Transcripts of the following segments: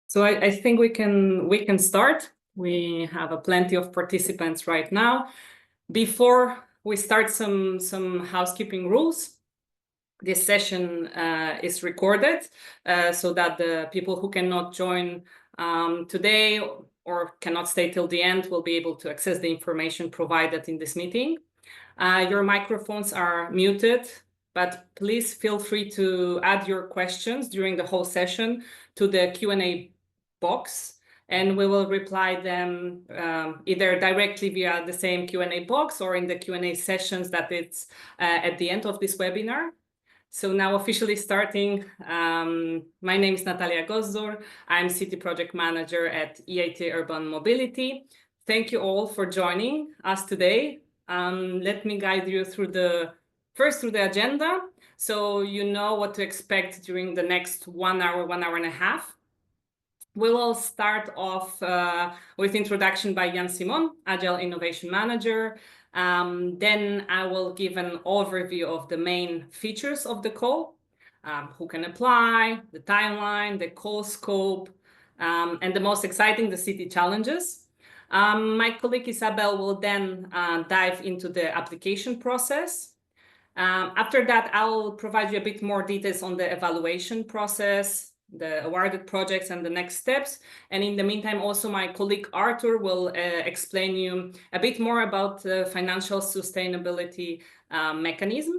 So I think we can start. We have plenty of participants right now. Before we start, some housekeeping rules. This session is recorded so that the people who cannot join today or cannot stay till the end will be able to access the information provided in this meeting. Your microphones are muted, but please feel free to add your questions during the whole session to the Q&A box, and we will reply them either directly via the same Q&A box or in the Q&A sessions that it's at the end of this webinar. So now officially starting, my name is Natalia Gozdor. I'm City Project Manager at EIT Urban Mobility. Thank you all for joining us today. Let me guide you through the agenda, so you know what to expect during the next 1 hour, 1 hour and a half. We will start off with introduction by Jan Simon, Agile Innovation Manager. Then I will give an overview of the main features of the call, who can apply, the timeline, the call scope, and the most exciting, the city challenges. My colleague Isabel will then dive into the application process. After that, I'll provide you a bit more details on the evaluation process, the awarded projects and the next steps. And in the meantime, also my colleague Arthur will explain you a bit more about the financial sustainability mechanism.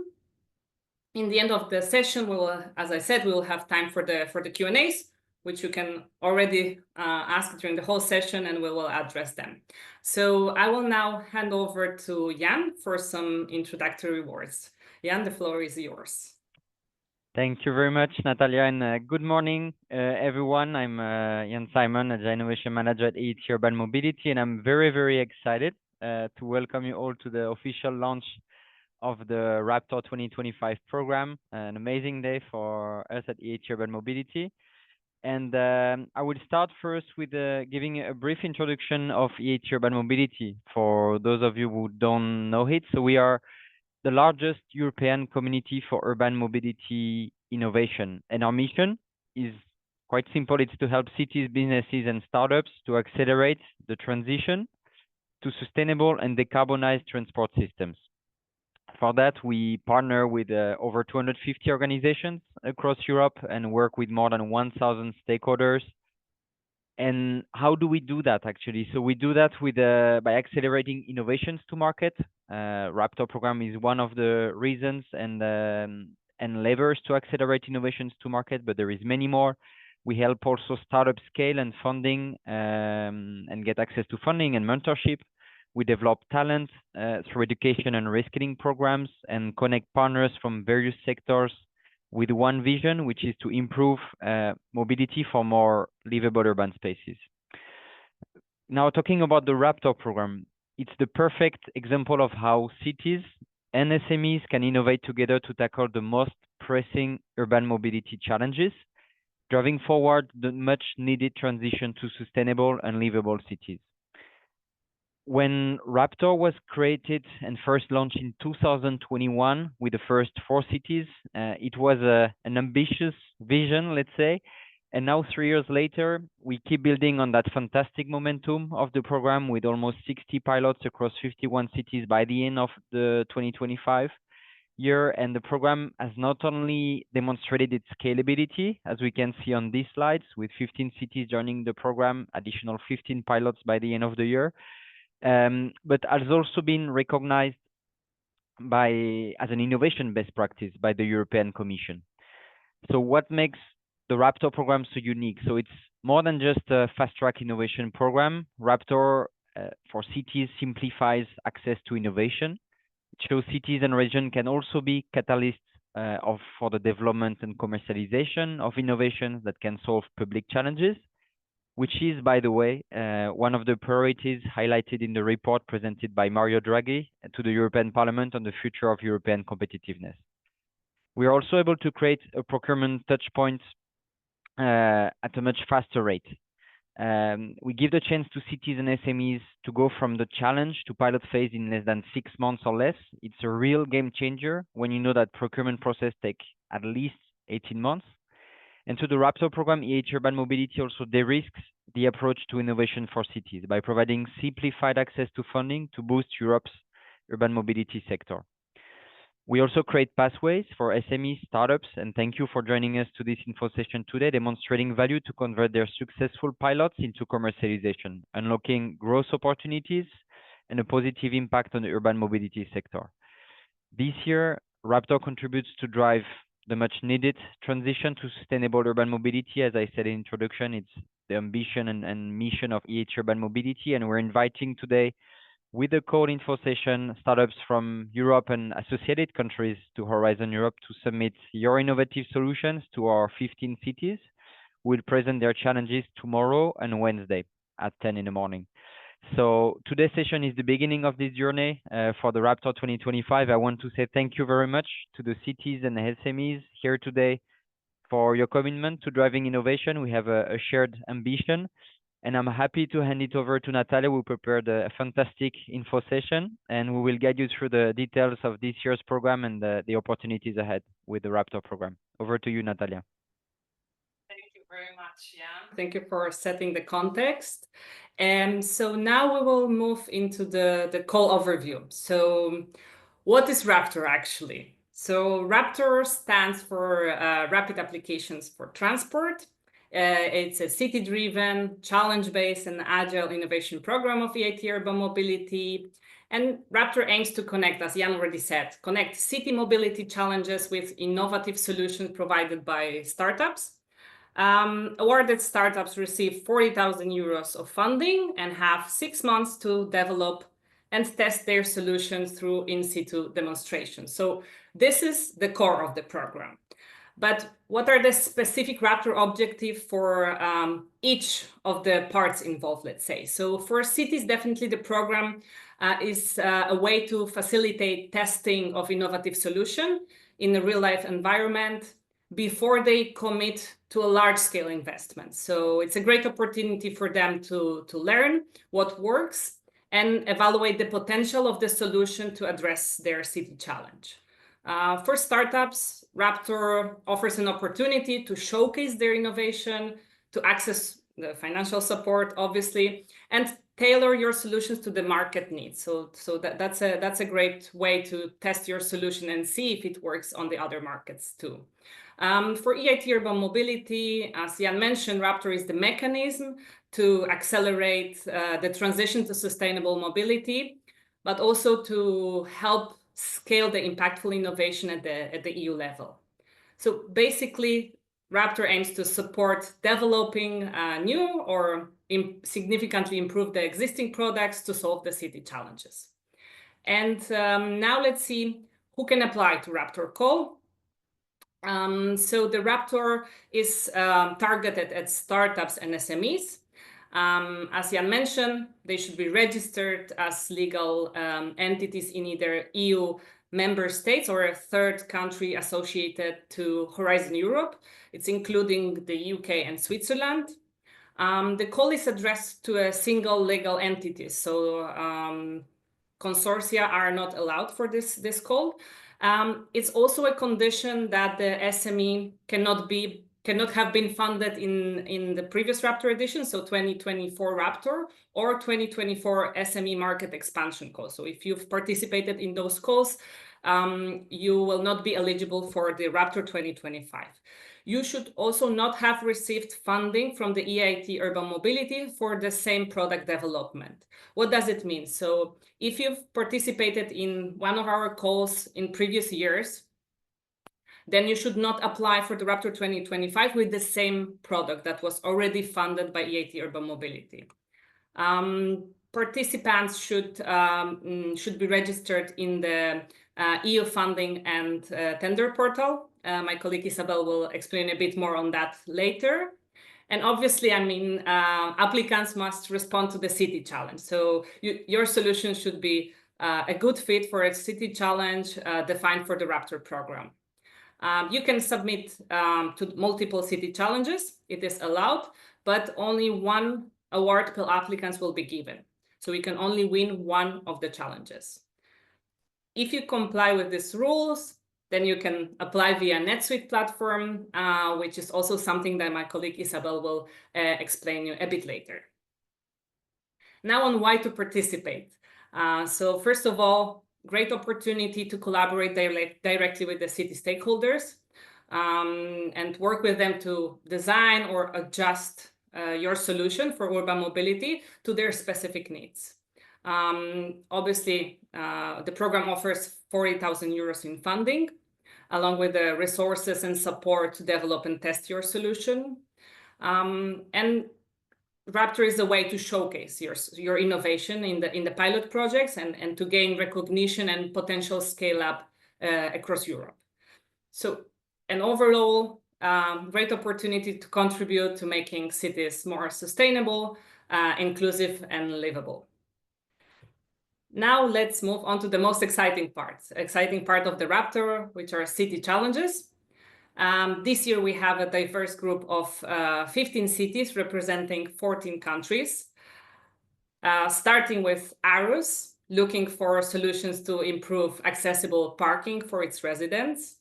In the end of the session, we will, as I said, we will have time for the Q&As, which you can already ask during the whole session, and we will address them. So I will now hand over to Jan for some introductory words. Jan, the floor is yours. Thank you very much, Natalia, and good morning, everyone. I'm Jan Simon, Agile Innovation Manager at EIT Urban Mobility, and I'm very, very excited to welcome you all to the official launch of the Raptor 2025 program. An amazing day for us at EIT Urban Mobility. And I will start first with giving a brief introduction of EIT Urban Mobility for those of you who don't know it. So we are the largest European community for urban mobility innovation. And our mission is quite simple. It's to help cities, businesses, and startups to accelerate the transition to sustainable and decarbonized transport systems. For that, we partner with over 250 organizations across Europe and work with more than 1,000 stakeholders. And how do we do that, actually? So we do that with by accelerating innovations to market. Raptor program is one of the reasons and levers to accelerate innovations to market, but there is many more. We help also startup scale and funding and get access to funding and mentorship. We develop talent through education and reskilling programs and connect partners from various sectors with one vision, which is to improve mobility for more livable urban spaces. Now, talking about the Raptor program, it's the perfect example of how cities and SMEs can innovate together to tackle the most pressing urban mobility challenges, driving forward the much needed transition to sustainable and livable cities. When Raptor was created and first launched in 2021 with the first 4 cities, it was an ambitious vision, let's say. And now 3 years later, we keep building on that fantastic momentum of the program with almost 60 pilots across 51 cities by the end of the 2025 year. And the program has not only demonstrated its scalability, as we can see on these slides, with 15 cities joining the program, additional 15 pilots by the end of the year, but has also been recognized as an innovation best practice by the European Commission. So what makes the Raptor program so unique? So it's more than just a fast-track innovation program. Raptor for cities simplifies access to innovation. It shows cities and regions can also be catalysts for the development and commercialization of innovations that can solve public challenges, which is, by the way, one of the priorities highlighted in the report presented by Mario Draghi to the European Parliament on the future of European competitiveness. We are also able to create a procurement touchpoint at a much faster rate. We give the chance to cities and SMEs to go from the challenge to pilot phase in less than 6 months or less. It's a real game changer when you know that procurement process takes at least 18 months. And to the Raptor program, EIT Urban Mobility also de-risks the approach to innovation for cities by providing simplified access to funding to boost Europe's urban mobility sector. We also create pathways for SMEs, startups, and thank you for joining us to this info session today, demonstrating value to convert their successful pilots into commercialization, unlocking growth opportunities and a positive impact on the urban mobility sector. This year, Raptor contributes to drive the much needed transition to sustainable urban mobility. As I said in introduction, it's the ambition and mission of EIT Urban Mobility, and we're inviting today with the call info session startups from Europe and associated countries to Horizon Europe to submit your innovative solutions to our 15 cities. We'll present their challenges tomorrow and Wednesday at 10 in the morning. So today's session is the beginning of this journey for the Raptor 2025. I want to say thank you very much to the cities and the SMEs here today for your commitment to driving innovation. We have a shared ambition, and I'm happy to hand it over to Natalia, who prepared a fantastic info session, and we will guide you through the details of this year's program and the opportunities ahead with the Raptor program. Over to you, Natalia. Thank you very much, Jan. Thank you for setting the context. And so now we will move into the call overview. So what is Raptor actually? So Raptor stands for Rapid Applications for Transport. It's a city-driven, challenge-based, and agile innovation program of EIT Urban Mobility. And Raptor aims to connect, as Jan already said, connect city mobility challenges with innovative solutions provided by startups. Awarded startups receive 40,000 euros of funding and have 6 months to develop and test their solutions through in-situ demonstrations. So this is the core of the program. But what are the specific Raptor objectives for each of the parts involved, let's say? So for cities, definitely the program is a way to facilitate testing of innovative solution in a real-life environment before they commit to a large-scale investment. So it's a great opportunity for them to learn what works and evaluate the potential of the solution to address their city challenge. For startups, Raptor offers an opportunity to showcase their innovation, to access the financial support, obviously, and tailor your solutions to the market needs. So that's a great way to test your solution and see if it works on the other markets too. For EIT Urban Mobility, as Jan mentioned, Raptor is the mechanism to accelerate the transition to sustainable mobility, but also to help scale the impactful innovation at the EU level. So basically, Raptor aims to support developing new or significantly improve the existing products to solve the city challenges. And now let's see who can apply to Raptor Call. So the Raptor is targeted at startups and SMEs. As Jan mentioned, they should be registered as legal entities in either EU member states or a third country associated to Horizon Europe. It's including the UK and Switzerland. The call is addressed to a single legal entity, so consortia are not allowed for this call. It's also a condition that the SME cannot have been funded in the previous Raptor edition, so 2024 Raptor or 2024 SME market expansion call. So if you've participated in those calls, you will not be eligible for the Raptor 2025. You should also not have received funding from the EIT Urban Mobility for the same product development. What does it mean? So if you've participated in one of our calls in previous years, then you should not apply for the Raptor 2025 with the same product that was already funded by EIT Urban Mobility. Participants should be registered in the EU funding and tender portal. My colleague Isabel will explain a bit more on that later. And obviously, I mean, applicants must respond to the city challenge. So your solution should be a good fit for a city challenge defined for the Raptor program. You can submit to multiple city challenges. It is allowed, but only one award per applicant will be given. So we can only win one of the challenges. If you comply with these rules, Then you can apply via NetSuite platform, which is also something that my colleague Isabel will explain you a bit later. Now on why to participate. So first of all, great opportunity to collaborate directly with the city stakeholders and work with them to design or adjust your solution for urban mobility to their specific needs. Obviously, the program offers 40,000 euros in funding, along with the resources and support to develop and test your solution. And Raptor is a way to showcase your innovation in the pilot projects and to gain recognition and potential scale up across Europe. So an overall great opportunity to contribute to making cities more sustainable, inclusive, and livable. Now let's move on to the most exciting part of the Raptor, which are city challenges. This year we have a diverse group of 15 cities representing 14 countries, starting with Aarhus, looking for solutions to improve accessible parking for its residents.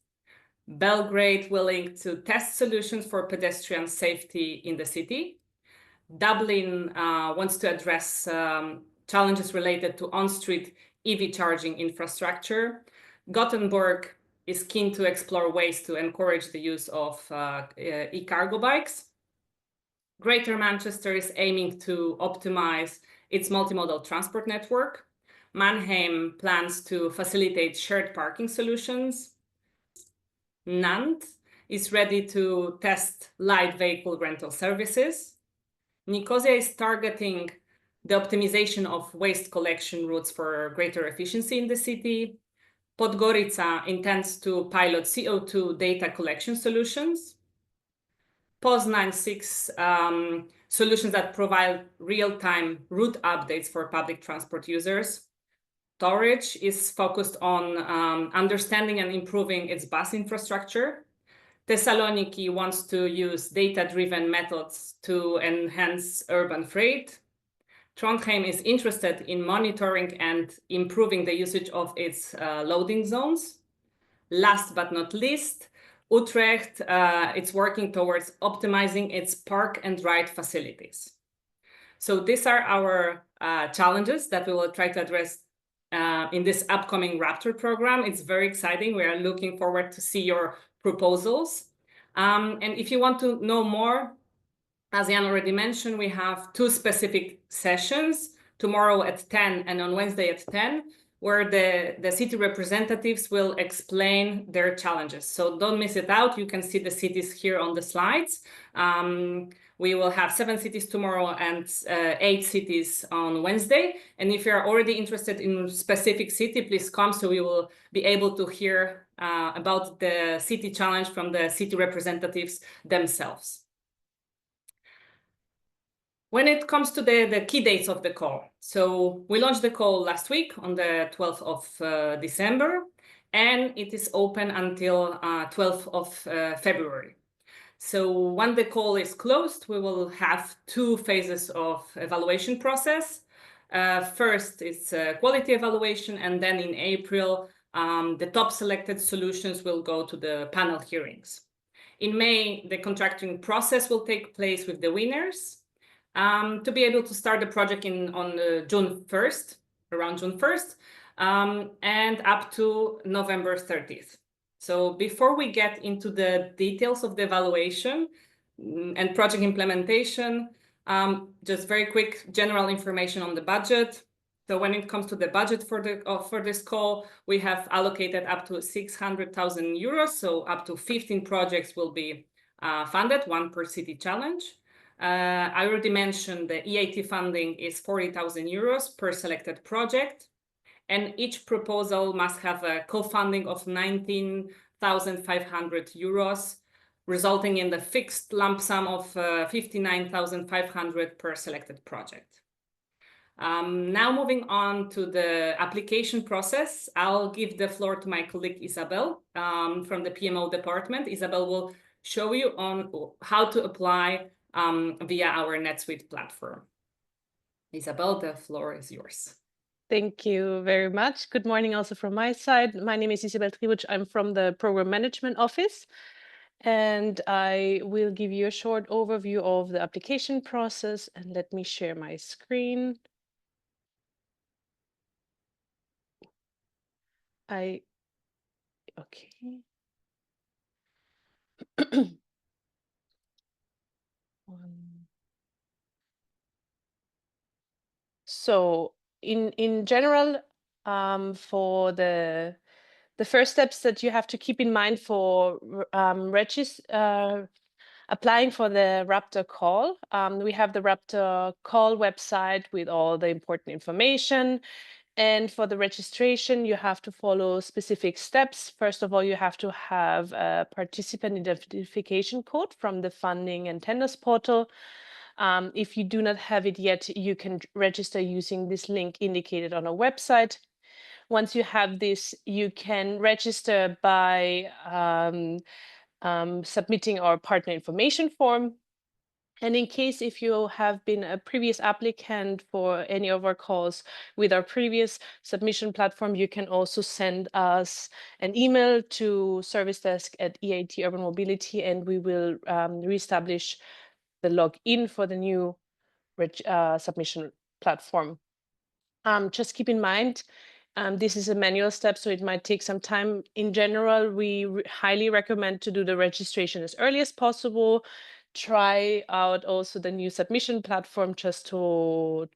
Belgrade, willing to test solutions for pedestrian safety in the city. Dublin wants to address challenges related to on-street EV charging infrastructure. Gothenburg is keen to explore ways to encourage the use of e-cargo bikes. Greater Manchester is aiming to optimize its multimodal transport network. Mannheim plans to facilitate shared parking solutions. Nantes is ready to test light vehicle rental services. Nicosia is targeting the optimization of waste collection routes for greater efficiency in the city. Podgorica intends to pilot CO2 data collection solutions. Poznan seeks solutions that provide real-time route updates for public transport users. Torridge is focused on understanding and improving its bus infrastructure. Thessaloniki wants to use data-driven methods to enhance urban freight. Trondheim is interested in monitoring and improving the usage of its loading zones. Last but not least, Utrecht, it's working towards optimizing its park and ride facilities. So these are our challenges that we will try to address in this upcoming Raptor program. It's very exciting. We are looking forward to see your proposals. And if you want to know more, as Jan already mentioned, we have 2 specific sessions, tomorrow at 10 and on Wednesday at 10, where the city representatives will explain their challenges. So don't miss it out. You can see the cities here on the slides. We will have 7 cities tomorrow and 8 cities on Wednesday. And if you're already interested in a specific city, please come so we will be able to hear about the city challenge from the city representatives themselves. When it comes to the key dates of the call, so we launched the call last week on the 12th of December, and it is open until 12th of February. So when the call is closed, we will have 2 phases of evaluation process. First, it's a quality evaluation, and then in April, the top selected solutions will go to the panel hearings. In May, the contracting process will take place with the winners. To be able to start the project on June 1st, around June 1st, and up to November 30th. So before we get into the details of the evaluation and project implementation, just very quick general information on the budget. So when it comes to the budget for this call, we have allocated up to 600,000 euros. So up to 15 projects will be funded, 1 per city challenge. I already mentioned the EIT funding is 40,000 euros per selected project, and each proposal must have a co-funding of 19,500 euros, resulting in the fixed lump sum of 59,500 per selected project. Now moving on to the application process, I'll give the floor to my colleague Isabel from the PMO department. Isabel will show you on how to apply via our NetSuite platform. Isabel, the floor is yours. Thank you very much. Good morning also from my side. My name is Isabel Tribuc. I'm from the Program Management Office, and I will give you a short overview of the application process. And let me share my screen. Okay. So in general, for the first steps that you have to keep in mind for applying for the Raptor call, we have the Raptor call website with all the important information. And for the registration, you have to follow specific steps. First of all, you have to have a participant identification code from the funding and tenders portal. If you do not have it yet, you can register using this link indicated on our website. Once you have this, you can register by submitting our partner information form. And in case if you have been a previous applicant for any of our calls with our previous submission platform, you can also send us an email to service desk at EIT Urban Mobility, and we will reestablish the login for the new submission platform. Just keep in mind, this is a manual step, so it might take some time. In general, we highly recommend to do the registration as early as possible. Try out also the new submission platform just to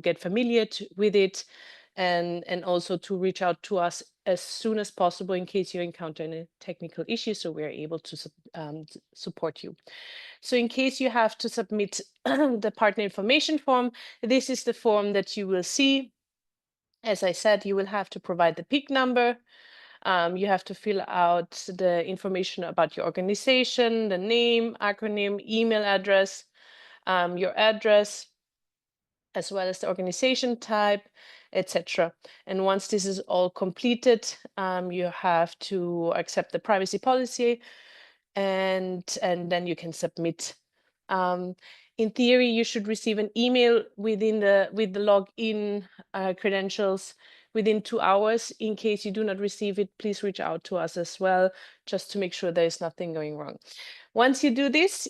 get familiar with it, and also to reach out to us as soon as possible in case you encounter any technical issues, so we are able to support you. So in case you have to submit the partner information form, this is the form that you will see. As I said, you will have to provide the PIC number. You have to fill out the information about your organization, the name, acronym, email address, your address, as well as the organization type, etc. And once this is all completed, you have to accept the privacy policy, and then you can submit. In theory, you should receive an email with the login credentials within 2 hours. In case you do not receive it, please reach out to us as well, just to make sure there is nothing going wrong. Once you do this,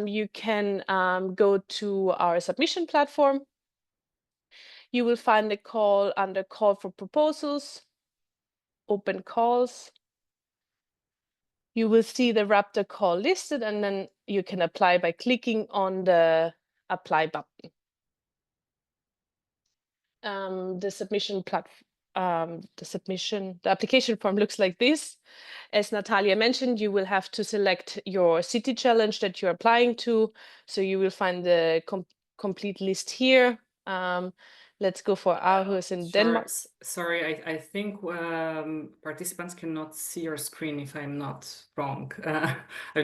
you can go to our submission platform. You will find the call under Call for Proposals, Open Calls. You will see the Raptor call listed, and then you can apply by clicking on the Apply button. The application form looks like this. As Natalia mentioned, you will have to select your city challenge that you're applying to. So you will find the complete list here. Let's go for Aarhus in Denmark. Sorry, I think participants cannot see your screen if I'm not wrong. I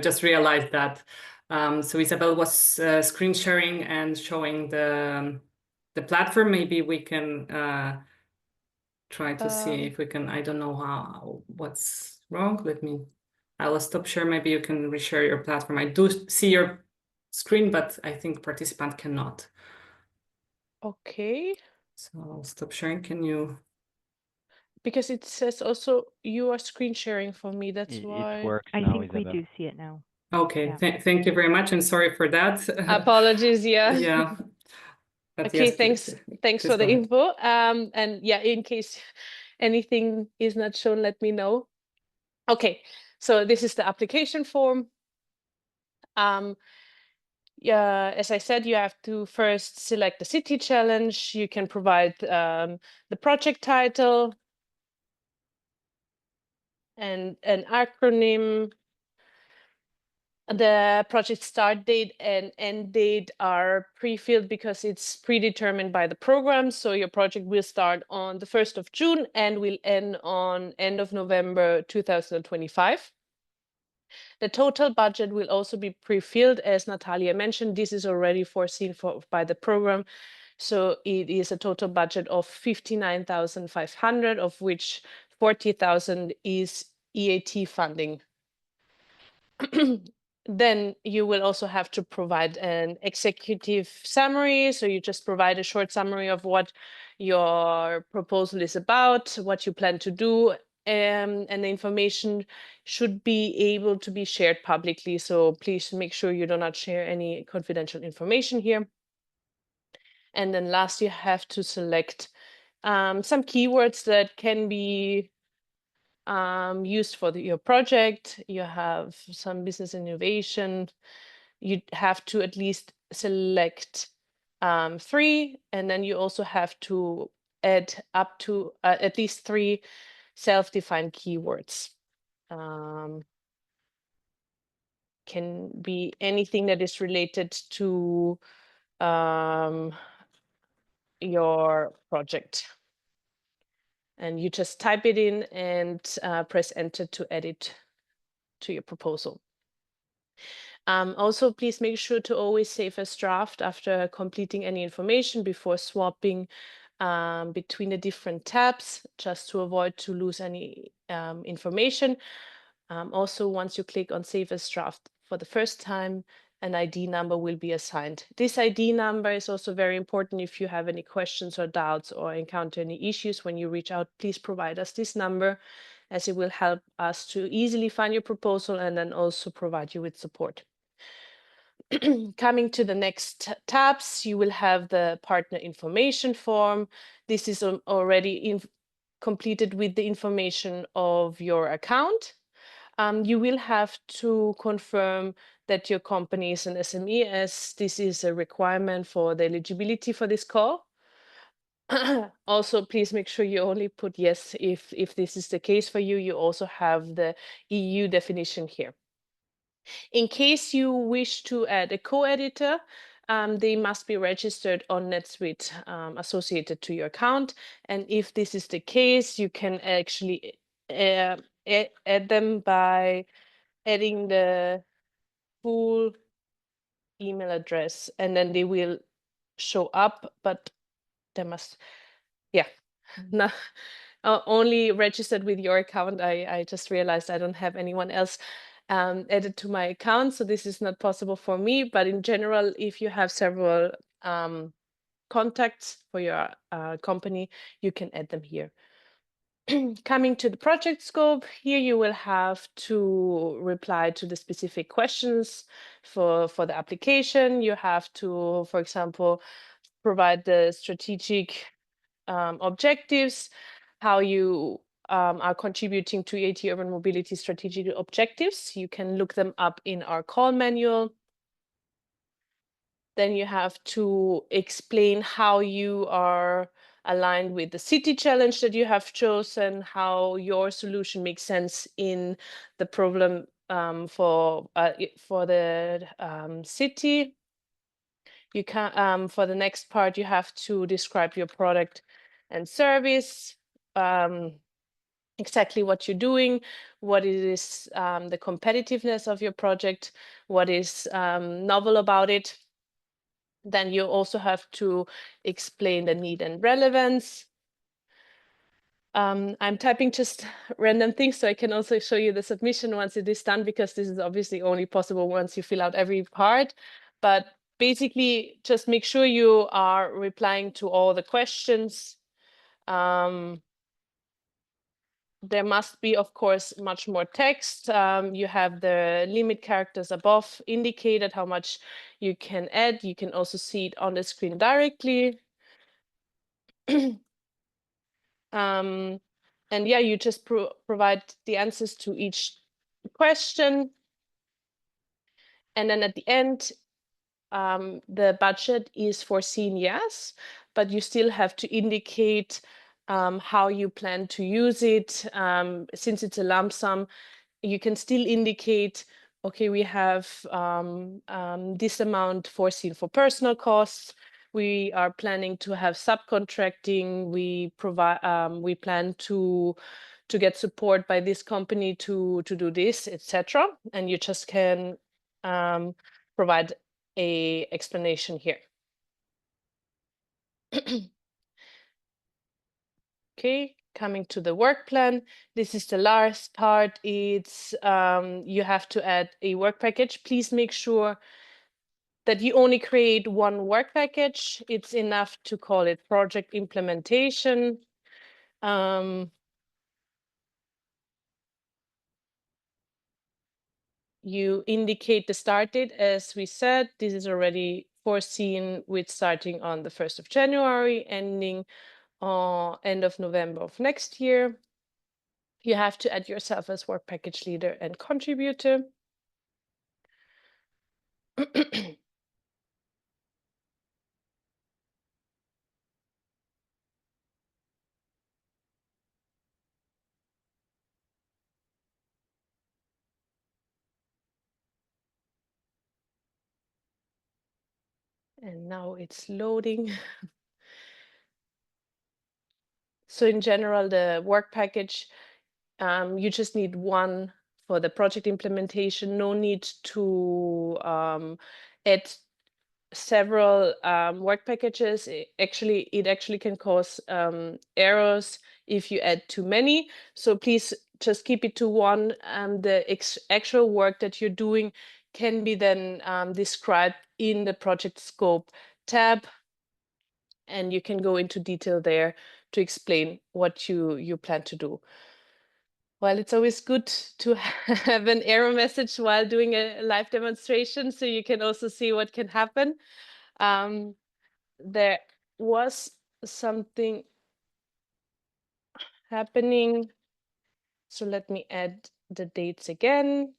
just realized that. So Isabel was screen sharing and showing the platform. Maybe we can try to see if we can. I don't know what's wrong. I will stop share. Maybe you can reshare your platform. I do see your screen, but I think participant cannot. Okay. So I'll stop sharing. Can you? Because it says also you are screen sharing for me. That's why. It works I now, think Isabel. we do see it now. Okay, Yeah. thank you very much, and sorry for that. Apologies, yeah. Yeah. But okay, yes, thanks for the info. And yeah, in case anything is not shown, let me know. Okay, so this is the application form. Yeah, as I said, you have to first select the city challenge. You can provide the project title and an acronym. The project start date and end date are pre-filled because it's predetermined by the program. So your project will start on the 1st of June and will end on end of November 2025. The total budget will also be pre-filled. As Natalia mentioned, this is already foreseen by the program. So it is a total budget of 59,500, of which 40,000 is EIT funding. Then you will also have to provide an executive summary. So you just provide a short summary of what your proposal is about, what you plan to do, and the information should be able to be shared publicly. So please make sure you do not share any confidential information here. And then last, you have to select some keywords that can be used for your project. You have some business innovation. You have to at least select 3, and then you also have to add up to at least 3 self-defined keywords. Can be anything that is related to your project. And you just type it in and press enter to edit to your proposal. Also, please make sure to always save as draft after completing any information before swapping between the different tabs, just to avoid to lose any information. Also, once you click on save as draft for the first time, an ID number will be assigned. This ID number is also very important. If you have any questions or doubts or encounter any issues when you reach out, please provide us this number, as it will help us to easily find your proposal and then also provide you with support. Coming to the next tabs, you will have the partner information form. This is already completed with the information of your account. You will have to confirm that your company is an SME, as this is a requirement for the eligibility for this call. Also, please make sure you only put yes if this is the case for you. You also have the EU definition here. In case you wish to add a co-editor, they must be registered on NetSuite associated to your account. And if this is the case, you can actually add them by adding the full email address, and then they will show up, but they must, yeah, no, only registered with your account. I just realized I don't have anyone else added to my account, so this is not possible for me. But in general, if you have several contacts for your company, you can add them here. Coming to the project scope, here you will have to reply to the specific questions for the application. You have to, for example, provide the strategic objectives, how you are contributing to EIT Urban Mobility strategic objectives. You can look them up in our call manual. Then you have to explain how you are aligned with the city challenge that you have chosen, how your solution makes sense in the problem for the city. You can for the next part, you have to describe your product and service, exactly what you're doing, what is the competitiveness of your project, what is novel about it. Then you also have to explain the need and relevance. I'm typing just random things, so I can also show you the submission once it is done, because this is obviously only possible once you fill out every part. But basically, just make sure you are replying to all the questions. There must be, of course, much more text. You have the limit characters above indicated how much you can add. You can also see it on the screen directly. And yeah, you just provide the answers to each question. And then at the end, the budget is foreseen, yes, but you still have to indicate how you plan to use it. Since it's a lump sum, you can still indicate, okay, we have this amount foreseen for personal costs. We are planning to have subcontracting. We plan to get support by this company to do this, etc. And you just can provide a explanation here. Okay, Coming to the work plan, this is the last part. It's you have to add a work package. Please make sure that you only create one work package. It's enough to call it project implementation. You indicate the start date. As we said, this is already foreseen with starting on the 1st of January, ending end of November of next year. You have to add yourself as work package leader and contributor. And now it's loading. So in general, the work package, you just need one for the project implementation. No need to add several work packages. It actually can cause errors if you add too many. So please just keep it to one. The actual work that you're doing can be then described in the project scope tab, and you can go into detail there to explain what you plan to do. Well, it's always good to have an error message while doing a live demonstration, so you can also see what can happen. There was something happening. So let me add the dates again.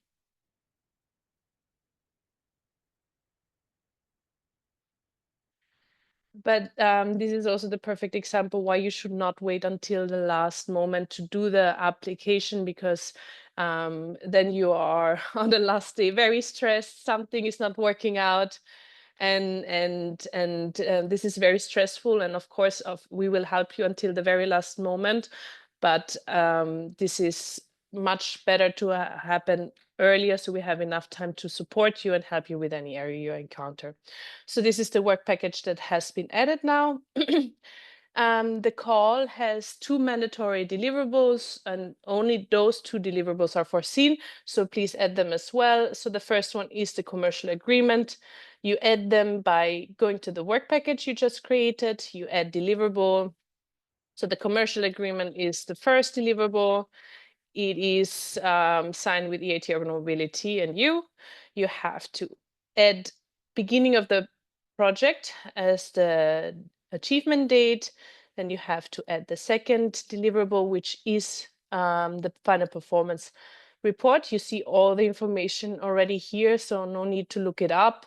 But this is also the perfect example why you should not wait until the last moment to do the application, because then you are on the last day very stressed, something is not working out, and this is very stressful. And of course, we will help you until the very last moment, but this is much better to happen earlier, so we have enough time to support you and help you with any area you encounter. So this is the work package that has been added now. The call has 2 mandatory deliverables, and only those 2 deliverables are foreseen, so please add them as well. So the first one is the commercial agreement. You add them by going to the work package you just created, you add deliverable. So the commercial agreement is the first deliverable. It is signed with EIT Urban Mobility and you. You have to add beginning of the project as the achievement date. Then you have to add the second deliverable, which is the final performance report. You see all the information already here, so no need to look it up.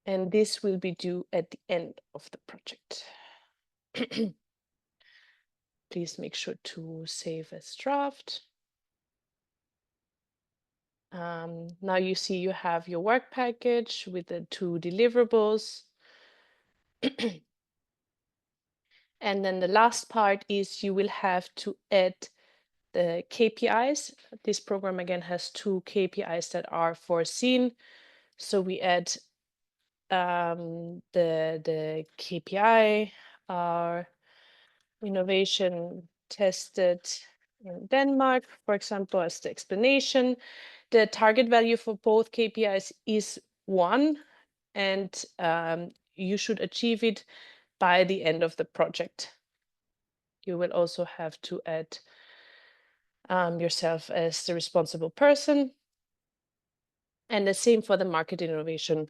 And this will be due at the end of the project. Please make sure to save as draft. Now you see you have your work package with the 2 deliverables. And then the last part is you will have to add the KPIs. This program again has 2 KPIs that are foreseen. So we add the KPI, our innovation tested in Denmark, for example, as the explanation. The target value for both KPIs is 1, and you should achieve it by the end of the project. You will also have to add yourself as the responsible person, and the same for the market innovation.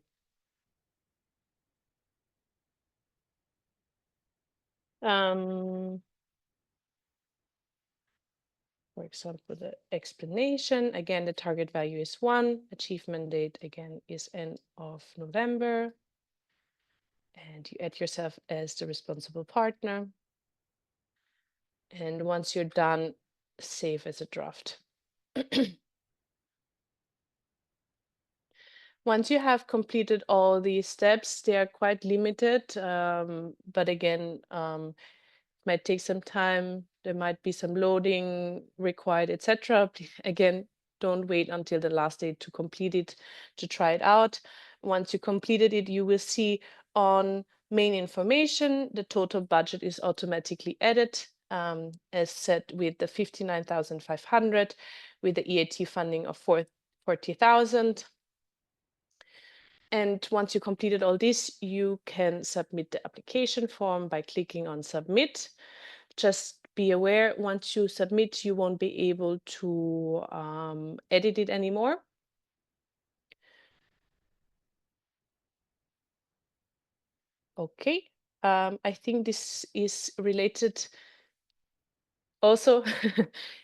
For example, the explanation, again, the target value is 1, achievement date again is end of November, and you add yourself as the responsible partner. And once you're done, save as a draft. Once you have completed all these steps, they are quite limited, but again, it might take some time. There might be some loading required, etc. Again, don't wait until the last day to complete it, to try it out. once you completed it, you will see on main information, the total budget is automatically added, as set with the 59,500, with the EIT funding of 40,000. And once you completed all this, you can submit the application form by clicking on submit. Just be aware, once you submit, you won't be able to edit it anymore. Okay, I think this is related also.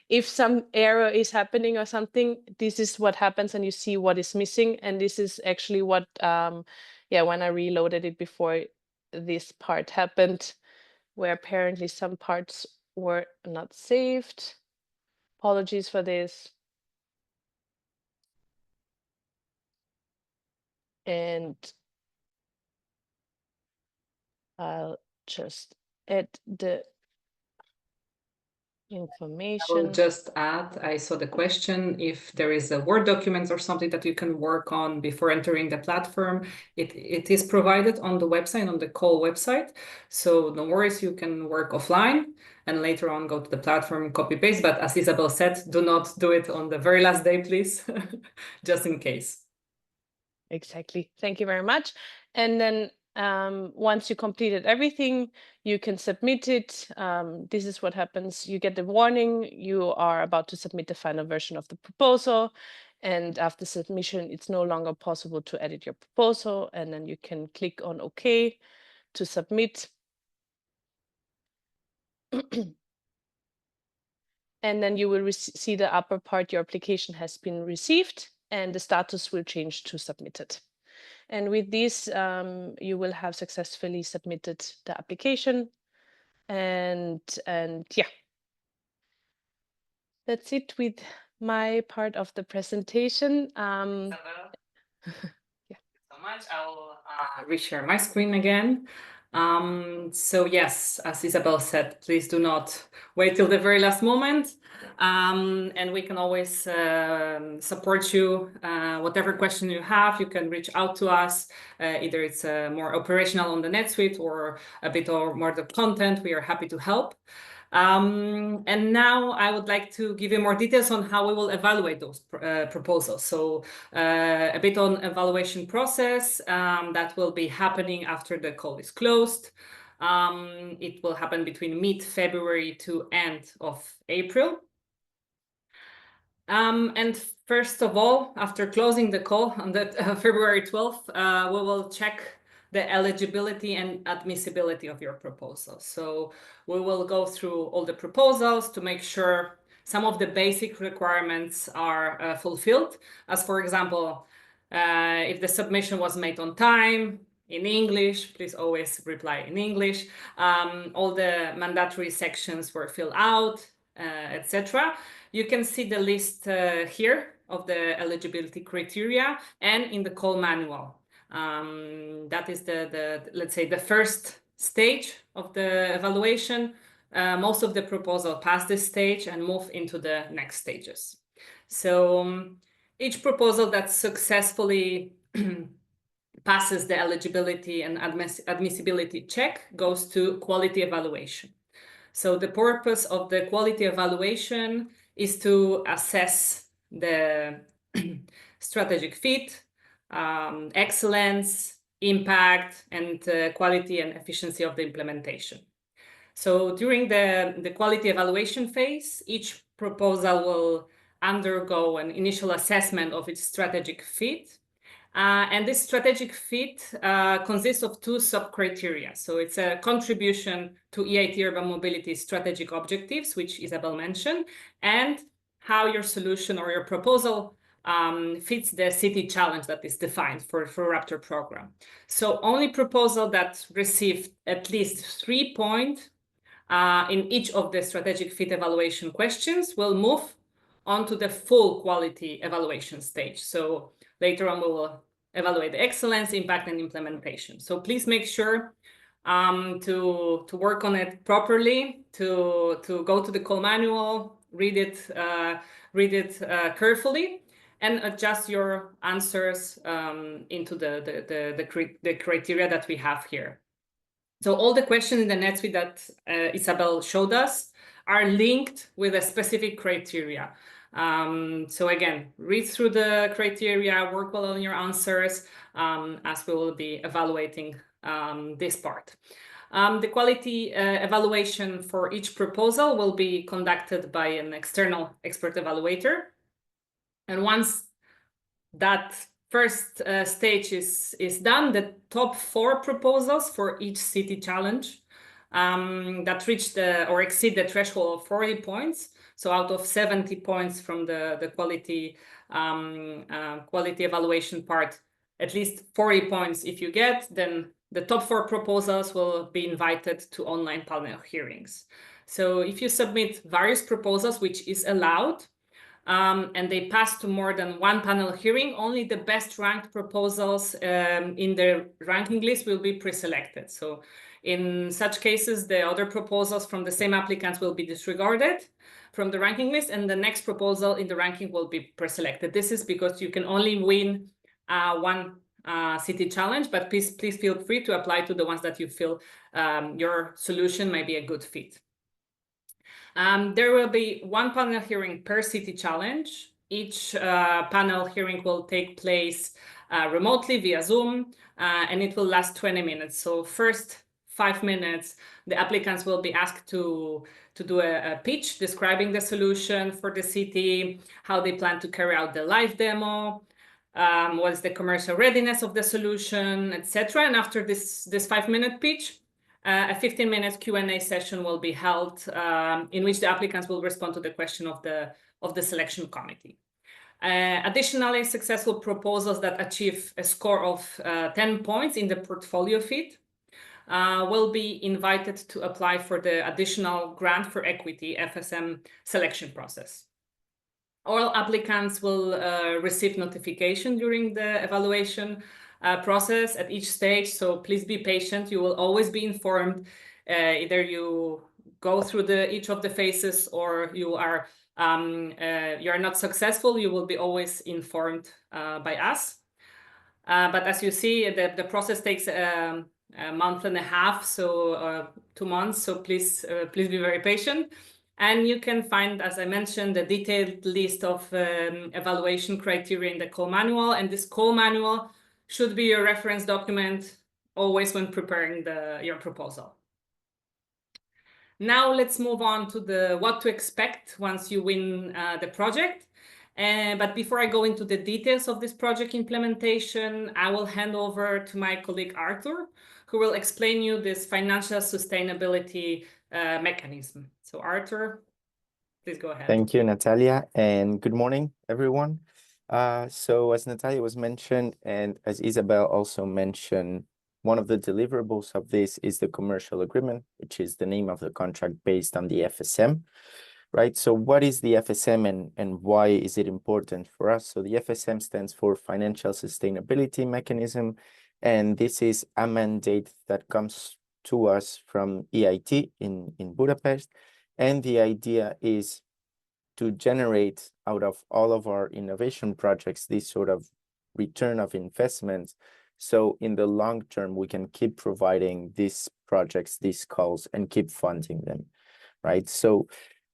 If some error is happening or something, this is what happens, and you see what is missing. And this is actually what, yeah, when I reloaded it before, this part happened, where apparently some parts were not saved. Apologies for this. And I'll just add the I will information. just add, I saw the question, if there is a Word document or something that you can work on before entering the platform, it is provided on the website, on the call website. So no worries, you can work offline and later on go to the platform, copy paste. But as Isabel said, do not do it on the very last day, please, just in case. Exactly. Thank you very much. And then once you completed everything, you can submit it. This is what happens. You get the warning. You are about to submit the final version of the proposal. And after submission, it's no longer possible to edit your proposal. And then you can click on OK to submit. And then you will see the upper part, your application has been received, and the status will change to submitted. And with this, you will have successfully submitted the application. And yeah, that's it with my part of the presentation. Yeah. So much. I will reshare my screen again. So yes, as Isabel said, please do not wait till the very last moment. And we can always support you. Whatever question you have, you can reach out to us. Either it's more operational on the NetSuite or a bit more the content. We are happy to help. And now I would like to give you more details on how we will evaluate those proposals. So a bit on evaluation process that will be happening after the call is closed. It will happen between mid-February to end of April. And first of all, after closing the call on that February 12th, we will check the eligibility and admissibility of your proposal. So we will go through all the proposals to make sure some of the basic requirements are fulfilled. As for example, if the submission was made on time, in English, please always reply in English. All the mandatory sections were filled out, etc. You can see the list here of the eligibility criteria and in the call manual. That is let's say the first stage of the evaluation. Most of the proposal pass this stage and move into the next stages. So each proposal that successfully passes the eligibility and admissibility check goes to quality evaluation. So the purpose of the quality evaluation is to assess the strategic fit, excellence, impact, and quality and efficiency of the implementation. So during the quality evaluation phase, each proposal will undergo an initial assessment of its strategic fit. And this strategic fit consists of two sub-criteria. So it's a contribution to EIT Urban Mobility strategic objectives, which Isabel mentioned, and how your solution or your proposal fits the city challenge that is defined for Raptor program. So only proposal that received at least 3 points in each of the strategic fit evaluation questions will move on to the full quality evaluation stage. So later on, we will evaluate the excellence, impact, and implementation. So please make sure to work on it properly, to go to the call manual, read it carefully, and adjust your answers into the criteria that we have here. So all the questions in the NetSuite that Isabel showed us are linked with a specific criteria. So again, read through the criteria, work well on your answers, as we will be evaluating this part. The quality evaluation for each proposal will be conducted by an external expert evaluator. And once that first stage is done, the top 4 proposals for each city challenge that reach or exceed the threshold of 40 points. So out of 70 points from the quality evaluation part, at least 40 points if you get, then the top 4 proposals will be invited to online panel hearings. So if you submit various proposals, which is allowed, and they pass to more than one panel hearing, only the best ranked proposals in the ranking list will be pre-selected. So in such cases, the other proposals from the same applicants will be disregarded from the ranking list, and the next proposal in the ranking will be pre-selected. This is because you can only win one city challenge, but please feel free to apply to the ones that you feel your solution might be a good fit. There will be one panel hearing per city challenge. Each panel hearing will take place remotely via Zoom, and it will last 20 minutes. So first 5 minutes, the applicants will be asked to do a pitch describing the solution for the city, how they plan to carry out the live demo, what is the commercial readiness of the solution, etc. And after this 5-minute pitch, a 15-minute Q&A session will be held in which the applicants will respond to the question of the selection committee. Additionally, successful proposals that achieve a score of 10 points in the portfolio fit will be invited to apply for the additional grant for equity FSM selection process. All applicants will receive notification during the evaluation process at each stage, so please be patient. You will always be informed. Either you go through each of the phases or you are not successful, you will be always informed by us. But as you see, the process takes a month and a half, so 2 months. So please be very patient. And you can find, as I mentioned, the detailed list of evaluation criteria in the call manual. And this call manual should be your reference document always when preparing your proposal. Now let's move on to what to expect once you win the project. But before I go into the details of this project implementation, I will hand over to my colleague Arthur, who will explain you this financial sustainability mechanism. So Arthur, please go ahead. Thank you, Natalia, and good morning, everyone. So as Natalia was mentioned, and as Isabel also mentioned, one of the deliverables of this is the commercial agreement, which is the name of the contract based on the FSM, right? So what is the FSM and why is it important for us? So the FSM stands for Financial Sustainability Mechanism, and this is a mandate that comes to us from EIT in Budapest. And the idea is to generate out of all of our innovation projects this sort of return of investments. So in the long term, we can keep providing these projects, these calls, and keep funding them, right? So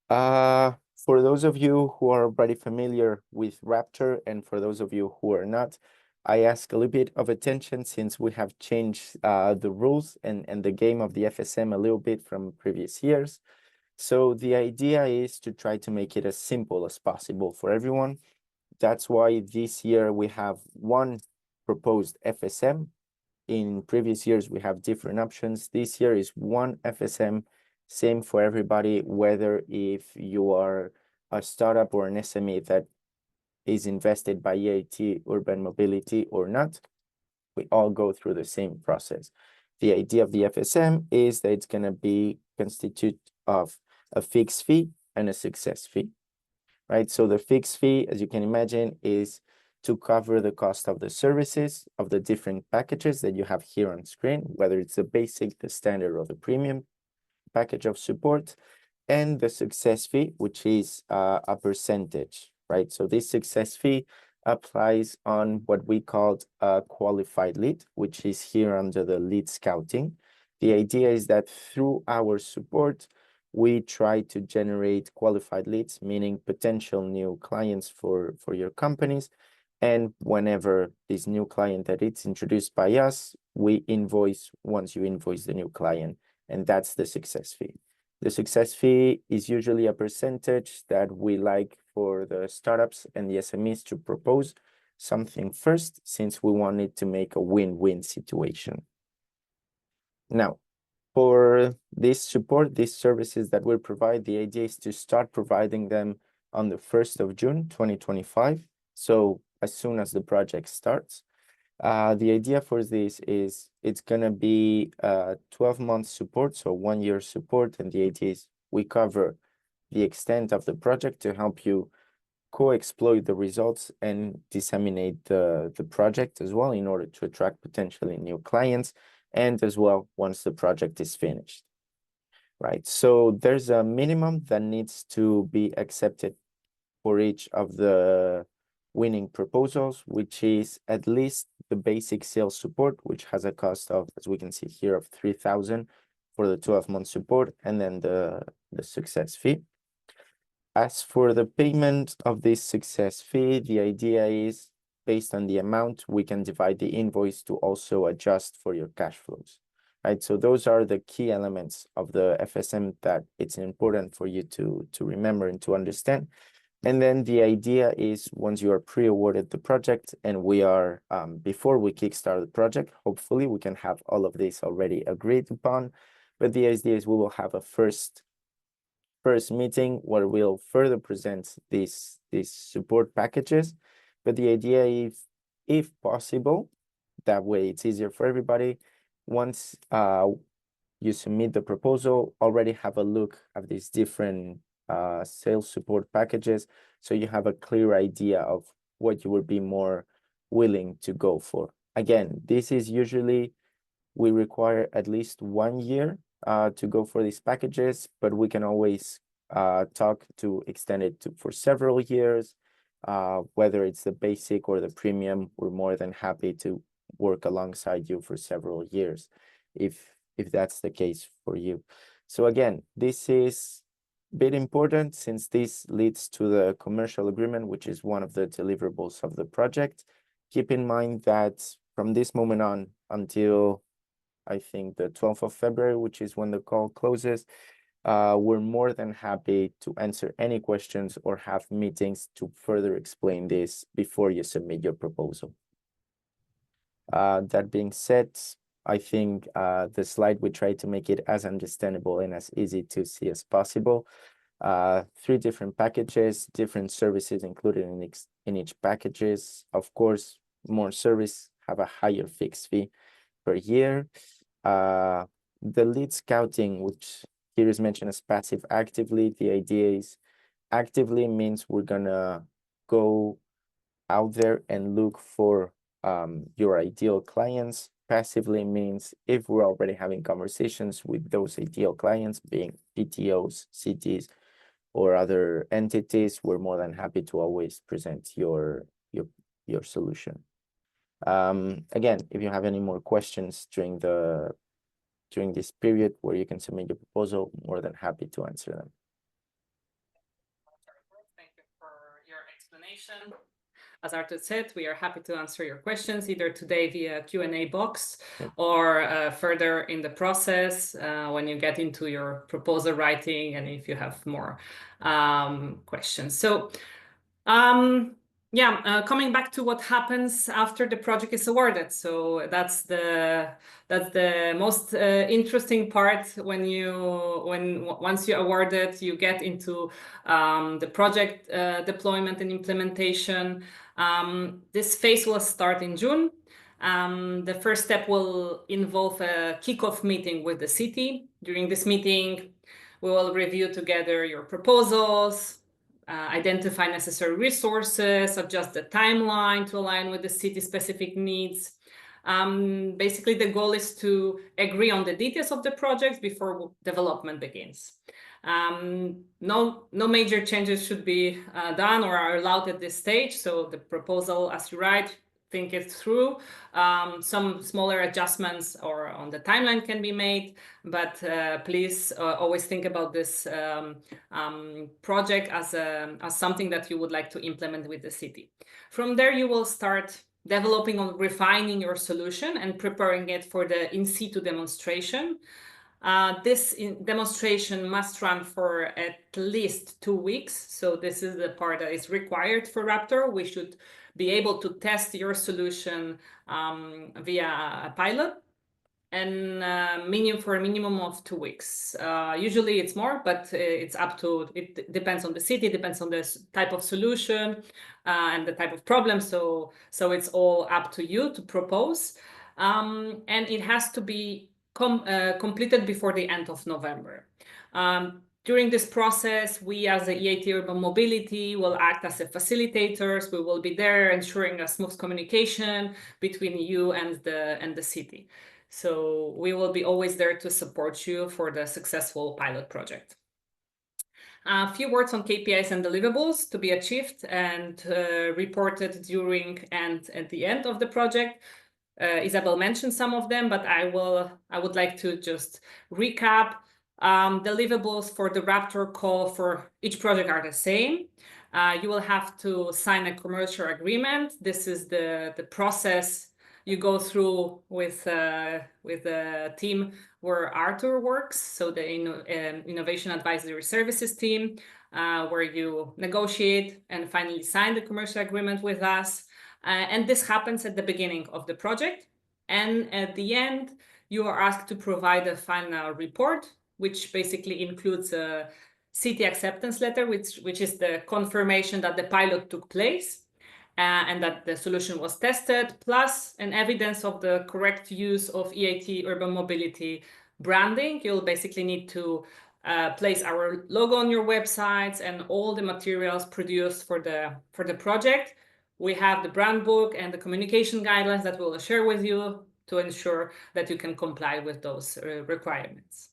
for those of you who are already familiar with Raptor, and for those of you who are not, I ask a little bit of attention since we have changed the rules and the game of the FSM a little bit from previous years. So the idea is to try to make it as simple as possible for everyone. That's why this year we have one proposed FSM. In previous years, we have different options. This year is one FSM, same for everybody, whether if you are a startup or an SME that is invested by EIT Urban Mobility or not. We all go through the same process. The idea of the FSM is that it's going to be constituted of a fixed fee and a success fee, right? So the fixed fee, as you can imagine, is to cover the cost of the services of the different packages that you have here on screen, whether it's the basic, the standard, or the premium package of support, and the success fee, which is a percentage, right? So this success fee applies on what we called a qualified lead, which is here under the lead scouting. The idea is that through our support, we try to generate qualified leads, meaning potential new clients for your companies. And whenever this new client that it's introduced by us, we invoice once you invoice the new client, and that's the success fee. The success fee is usually a percentage that we like for the startups and the SMEs to propose something first, since we wanted to make a win-win situation. Now, for this support, these services that we provide, the idea is to start providing them on the 1st of June, 2025. So as soon as the project starts. The idea for this is it's going to be 12-month support, so 1 year support. And the idea is we cover the extent of the project to help you co-exploit the results and disseminate the project as well, in order to attract potentially new clients, and as well once the project is finished. Right, so there's a minimum that needs to be accepted for each of the winning proposals, which is at least the basic sales support, which has a cost of, as we can see here, of 3,000 for the 12-month support, and then the success fee. As for the payment of this success fee, the idea is based on the amount, we can divide the invoice to also adjust for your cash flows. Right, so those are the key elements of the FSM that it's important for you to remember and to understand. And then the idea is once you are pre-awarded the project, and we are, before we kickstart the project, hopefully we can have all of this already agreed upon. But the idea is we will have a first meeting where we'll further present these support packages. But the idea is, if possible, that way it's easier for everybody. Once you submit the proposal, already have a look at these different sales support packages, so you have a clear idea of what you would be more willing to go for. Again, this is usually, we require at least 1 year to go for these packages, but we can always talk to extend it for several years. Whether it's the basic or the premium, we're more than happy to work alongside you for several years, if that's the case for you. So again, this is bit important, since this leads to the commercial agreement, which is one of the deliverables of the project. Keep in mind that from this moment on until I think the 12th of February, which is when the call closes, we're more than happy to answer any questions or have meetings to further explain this before you submit your proposal. That being said, I think the slide, we try to make it as understandable and as easy to see as possible. 3 different packages, different services included in each packages. Of course, more service have a higher fixed fee per year. The lead scouting, which here is mentioned as passive actively, the idea is actively means we're gonna go out there and look for your ideal clients. Passively means if we're already having conversations with those ideal clients, being PTOs, cities, or other entities, we're more than happy to always present your solution. Again, if you have any more questions during this period where you can submit your proposal, more than happy to answer them. Thank you for your explanation. As Arthur said, we are happy to answer your questions either today via Q&A box, or further in the process when you get into your proposal writing, and if you have more questions. So coming back to what happens after the project is awarded. So that's the most interesting part. Once you award it, you get into the project deployment and implementation. This phase will start in June. The first step will involve a kickoff meeting with the city. During this meeting, we will review together your proposals, identify necessary resources, adjust the timeline to align with the city-specific needs. Basically, the goal is to agree on the details of the project before development begins. No major changes should be done or are allowed at this stage. So the proposal, as you write, think it through. Some smaller adjustments or on the timeline can be made, but please always think about this project as something that you would like to implement with the city. From there, you will start developing or refining your solution and preparing it for the in situ demonstration. This demonstration must run for at least 2 weeks. So this is the part that is required for Raptor. We should be able to test your solution via a pilot and for a minimum of 2 weeks. Usually it's more, but it depends on the city, depends on the type of solution and the type of problem. So it's all up to you to propose. And it has to be completed before the end of November. During this process, we as the EIT Urban Mobility will act as facilitators. We will be there ensuring a smooth communication between you and the city. So we will be always there to support you for the successful pilot project. A few words on KPIs and deliverables to be achieved and reported during and at the end of the project. Isabel mentioned some of them, but I would like to just recap. Deliverables for the Raptor call for each project are the same. You will have to sign a commercial agreement. This is the process you go through with the team where Arthur works, so the Innovation Advisory Services team, where you negotiate and finally sign the commercial agreement with us. And this happens at the beginning of the project. And at the end, you are asked to provide a final report, which basically includes a city acceptance letter, which is the confirmation that the pilot took place and that the solution was tested, plus an evidence of the correct use of EIT Urban Mobility branding. You'll basically need to place our logo on your websites and all the materials produced for the project. We have the brand book and the communication guidelines that we'll share with you to ensure that you can comply with those requirements.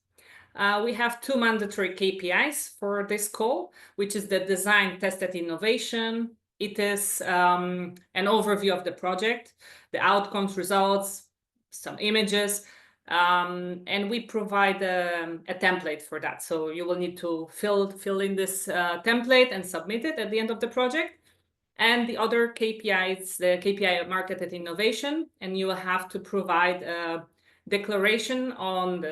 We have 2 mandatory KPIs for this call, which is the design tested innovation. It is an overview of the project, the outcomes, results, some images, and we provide a template for that. So you will need to fill in this template and submit it at the end of the project. And the other KPIs, the KPI marketed innovation, and you will have to provide a declaration on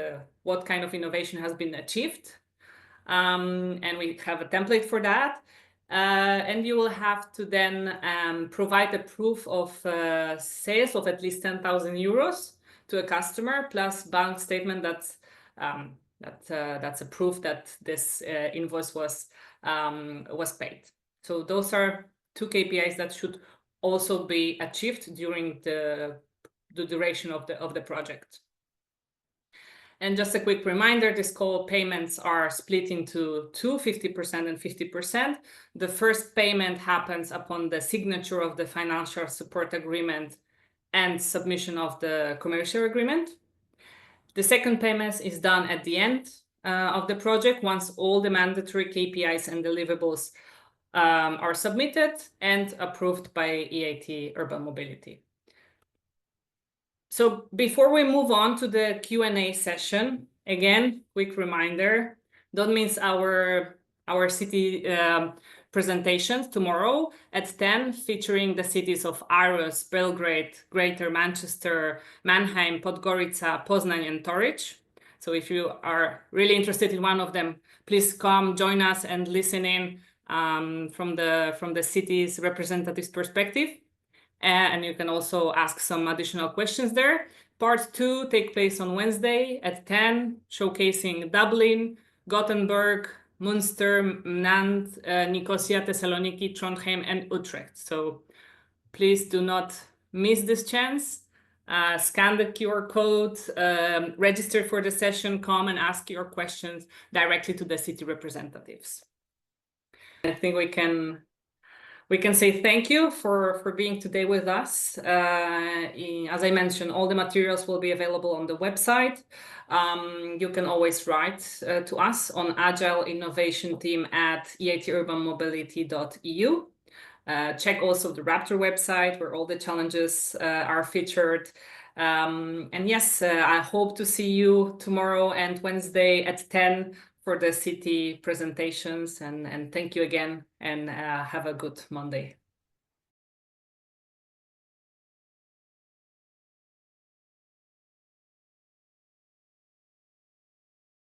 what kind of innovation has been achieved. And we have a template for that. And you will have to then provide a proof of sales of at least 10,000 euros to a customer, plus bank statement that's a proof that this invoice was paid. So those are 2 KPIs that should also be achieved during the duration of the project. And just a quick reminder, this call payments are split into 2, 50% and 50%. The first payment happens upon the signature of the financial support agreement and submission of the commercial agreement. The second payment is done at the end of the project, once all the mandatory KPIs and deliverables are submitted and approved by EIT Urban Mobility. So before we move on to the Q&A session, again, quick reminder, don't miss our city presentations tomorrow at 10, featuring the cities of Aarhus, Belgrade, Greater Manchester, Mannheim, Podgorica, Poznań, and Torich. So if you are really interested in one of them, please come join us and listen in from the city's representative's perspective. And you can also ask some additional questions there. Part 2 takes place on Wednesday at 10, showcasing Dublin, Gothenburg, Münster, Nantes, Nicosia, Thessaloniki, Trondheim, and Utrecht. So please do not miss this chance. Scan the QR code, register for the session, come and ask your questions directly to the city representatives. I think we can we can say thank you for being today with us. As I mentioned, all the materials will be available on the website. You can always write to us on agileInnovationTeam@eitUrbanMobility.eu. Check also the Raptor website where all the challenges are featured. And yes, I hope to see you tomorrow and Wednesday at 10 for the city presentations. And thank you again, and have a good Monday.